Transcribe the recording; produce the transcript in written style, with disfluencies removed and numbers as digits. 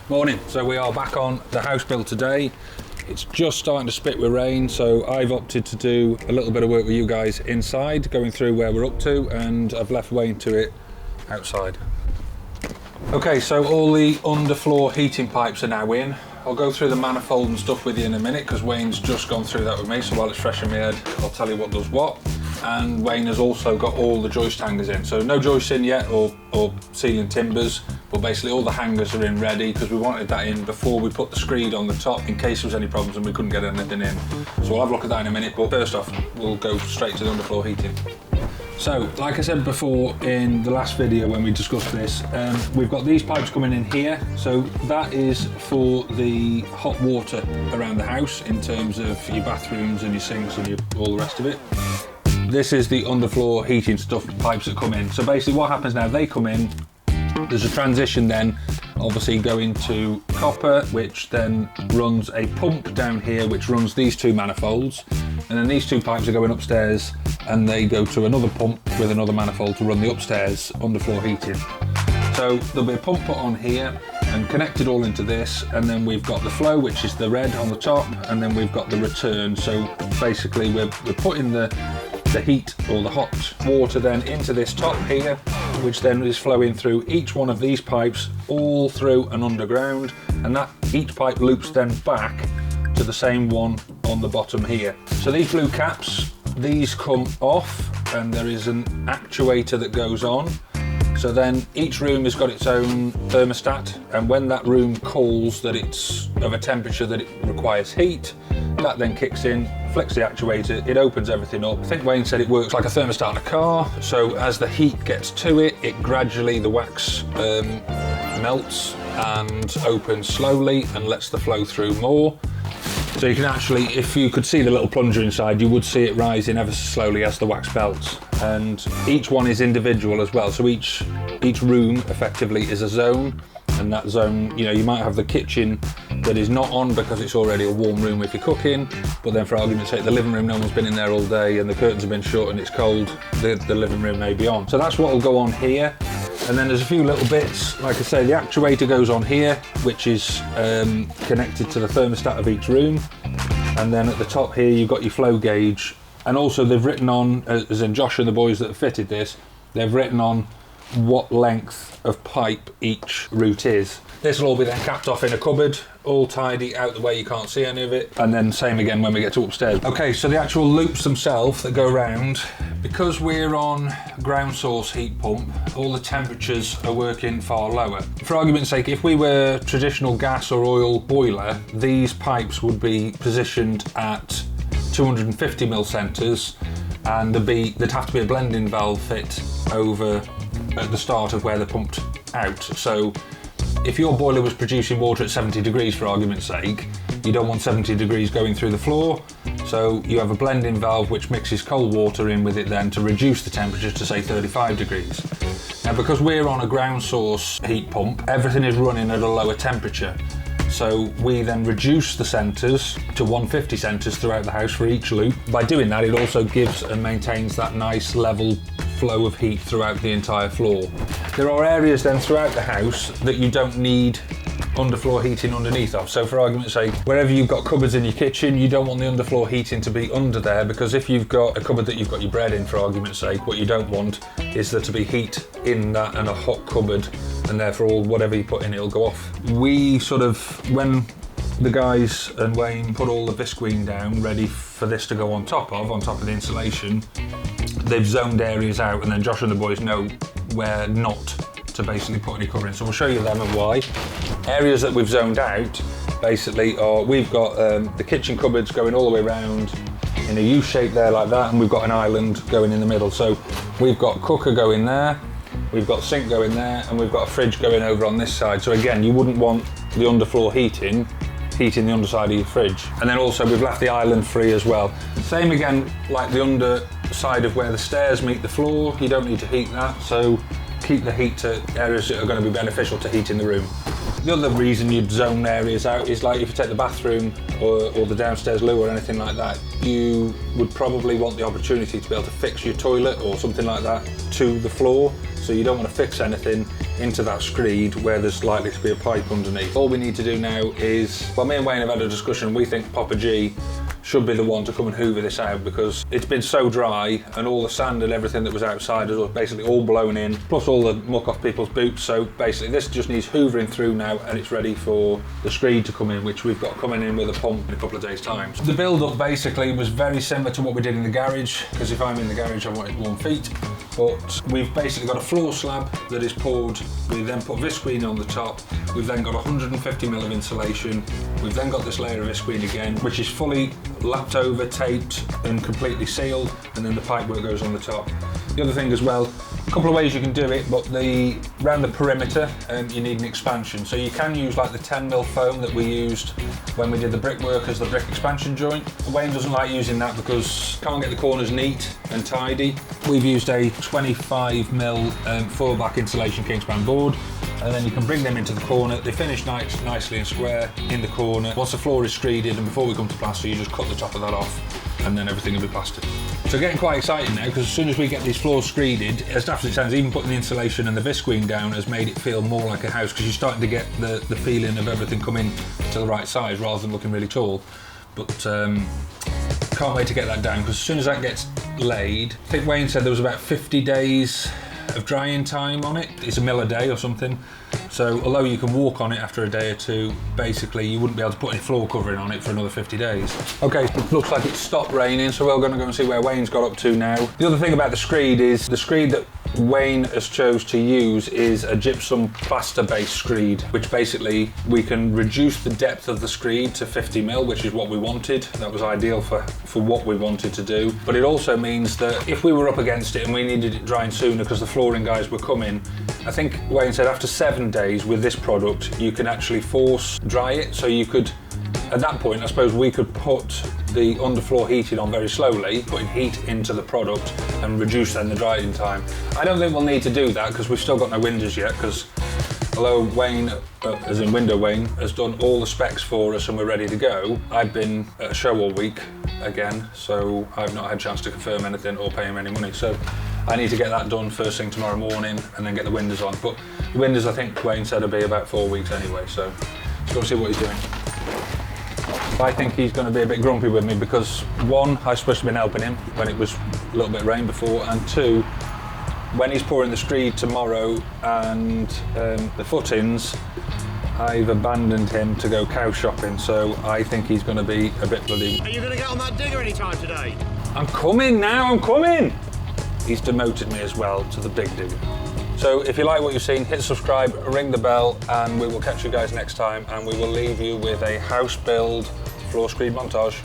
Morning. So we are back on the house build today. It's just starting to spit with rain, so I've opted to do a little bit of work with you guys inside, going through where we're up to, and I've left Wayne to it outside. Okay, so all the underfloor heating pipes are now in. I'll go through the manifold and stuff with you in a minute because Wayne's just gone through that with me, so while it's fresh in my head, I'll tell you what does what. And Wayne has also got all the joist hangers in. So no joists in yet or ceiling timbers, but basically all the hangers are in ready because we wanted that in before we put the screed on the top in case there was any problems and we couldn't get anything in. So we'll have a look at that in a minute, but first off, we'll go straight to the underfloor heating. So, like I said before in the last video when we discussed this, we've got these pipes coming in here. So that is for the hot water around the house in terms of your bathrooms and your sinks and all the rest of it. This is the underfloor heating stuff, pipes that come in. So basically what happens now, they come in, there's a transition then, obviously going to copper, which then runs a pump down here, which runs these two manifolds. And then these two pipes are going upstairs and they go to another pump with another manifold to run the upstairs underfloor heating. So there'll be a pump put on here and connected all into this, and then we've got the flow, which is the red on the top, and then we've got the return. So basically we're putting the heat or the hot water then into this top here, which then is flowing through each one of these pipes all through and underground, and that each pipe loops then back to the same one on the bottom here. So these blue caps, these come off and there is an actuator that goes on. So then each room has got its own thermostat, and when that room calls that it's of a temperature that it requires heat, that then kicks in, flicks the actuator, it opens everything up. I think Wayne said it works like a thermostat in a car, so as the heat gets to it, it gradually, the wax melts and opens slowly and lets the flow through more. So you can actually, if you could see the little plunger inside, you would see it rising ever so slowly as the wax melts. And each one is individual as well, so each room effectively is a zone, and that zone, you know, you might have the kitchen that is not on because it's already a warm room if you're cooking, but then for argument's sake, the living room, no one's been in there all day and the curtains have been shut and it's cold, the living room may be on. So that's what will go on here. And then there's a few little bits, like I say, the actuator goes on here, which is connected to the thermostat of each room. And then at the top here, you've got your flow gauge. And also they've written on, as in Josh and the boys that have fitted this, they've written on what length of pipe each route is. This will all be then capped off in a cupboard, all tidy out the way you can't see any of it, and then same again when we get to upstairs. Okay, so the actual loops themselves that go around, because we're on ground source heat pump, all the temperatures are working far lower. For argument's sake, if we were traditional gas or oil boiler, these pipes would be positioned at 250 mil centres, and there'd have to be a blending valve fit over at the start of where they're pumped out. So if your boiler was producing water at 70 degrees for argument's sake, you don't want 70 degrees going through the floor, so you have a blending valve which mixes cold water in with it then to reduce the temperature to say 35 degrees. Now because we're on a ground source heat pump, everything is running at a lower temperature. So we then reduce the centres to 150 centres throughout the house for each loop. By doing that, it also gives and maintains that nice level flow of heat throughout the entire floor. There are areas then throughout the house that you don't need underfloor heating underneath of. So for argument's sake, wherever you've got cupboards in your kitchen, you don't want the underfloor heating to be under there, because if you've got a cupboard that you've got your bread in, for argument's sake, what you don't want is there to be heat in that and a hot cupboard, and therefore whatever you put in, it'll go off. We sort of, when the guys and Wayne put all the visqueen down ready for this to go on top of the insulation, they've zoned areas out, and then Josh and the boys know where not to basically put any cover in. So we'll show you them and why. Areas that we've zoned out basically are, we've got the kitchen cupboards going all the way around in a U shape there like that, and we've got an island going in the middle. So we've got cooker going there, we've got sink going there, and we've got a fridge going over on this side. So again, you wouldn't want the underfloor heating the underside of your fridge. And then also we've left the island free as well. Same again, like the underside of where the stairs meet the floor, you don't need to heat that, so keep the heat to areas that are going to be beneficial to heat in the room. The other reason you'd zone areas out is like if you take the bathroom or the downstairs loo or anything like that, you would probably want the opportunity to be able to fix your toilet or something like that to the floor. So you don't want to fix anything into that screed where there's likely to be a pipe underneath. All we need to do now is, well, me and Wayne have had a discussion. We think Papa G should be the one to come and hoover this out because it's been so dry and all the sand and everything that was outside is basically all blown in, plus all the muck off people's boots. So basically this just needs hoovering through now and it's ready for the screed to come in, which we've got coming in with a pump in a couple of days' time. So the build-up basically was very similar to what we did in the garage, because if I'm in the garage I want it 1 feet. But we've basically got a floor slab that is poured. We then put visqueen on the top. We've then got 150mm of insulation. We've then got this layer of visqueen again, which is fully lapped over, taped and completely sealed, and then the pipework goes on the top. The other thing as well, a couple of ways you can do it, but around the perimeter you need an expansion. So you can use like the 10mm foam that we used when we did the brickwork as the brick expansion joint. Wayne doesn't like using that because can't get the corners neat and tidy. We've used a 25mm four back insulation kingspan board, and then you can bring them into the corner. They finish nicely and square in the corner. Once the floor is screeded and before we come to plaster, you just cut the top of that off and then everything will be plastered. So getting quite excited now, because as soon as we get these floors screeded, as daft as it sounds, even putting the insulation and the visqueen down has made it feel more like a house, because you're starting to get the feeling of everything coming to the right size rather than looking really tall. But can't wait to get that down, because as soon as that gets laid, I think Wayne said there was about 50 days of drying time on it. It's a mil a day or something. So although you can walk on it after a day or two, basically you wouldn't be able to put any floor covering on it for another 50 days. Okay, it looks like it's stopped raining, so we're going to go and see where Wayne's got up to now. The other thing about the screed is the screed that Wayne has chose to use is a gypsum plaster based screed, which basically we can reduce the depth of the screed to 50mm, which is what we wanted. That was ideal for what we wanted to do. But it also means that if we were up against it and we needed it drying sooner because the flooring guys were coming, I think Wayne said after 7 days with this product you can actually force dry it. So you could, at that point I suppose we could put the underfloor heating on very slowly, putting heat into the product and reduce then the drying time. I don't think we'll need to do that because we've still got no windows yet, because although Wayne, as in Window Wayne, has done all the specs for us and we're ready to go, I've been at a show all week again, so I've not had a chance to confirm anything or pay him any money. So I need to get that done first thing tomorrow morning and then get the windows on. But the windows, I think Wayne said, will be about 4 weeks anyway, so let's go see what he's doing. I think he's going to be a bit grumpy with me because 1, I was supposed to have been helping him when it was a little bit of rain before, and 2, when he's pouring the screed tomorrow and the footings, I've abandoned him to go cow shopping, so I think he's going to be a bit bloody... Are you going to get on that digger anytime today? I'm coming now, I'm coming! He's demoted me as well to the big digger. So if you like what you've seen, hit subscribe, ring the bell, and we will catch you guys next time, and we will leave you with a house build floor screed montage.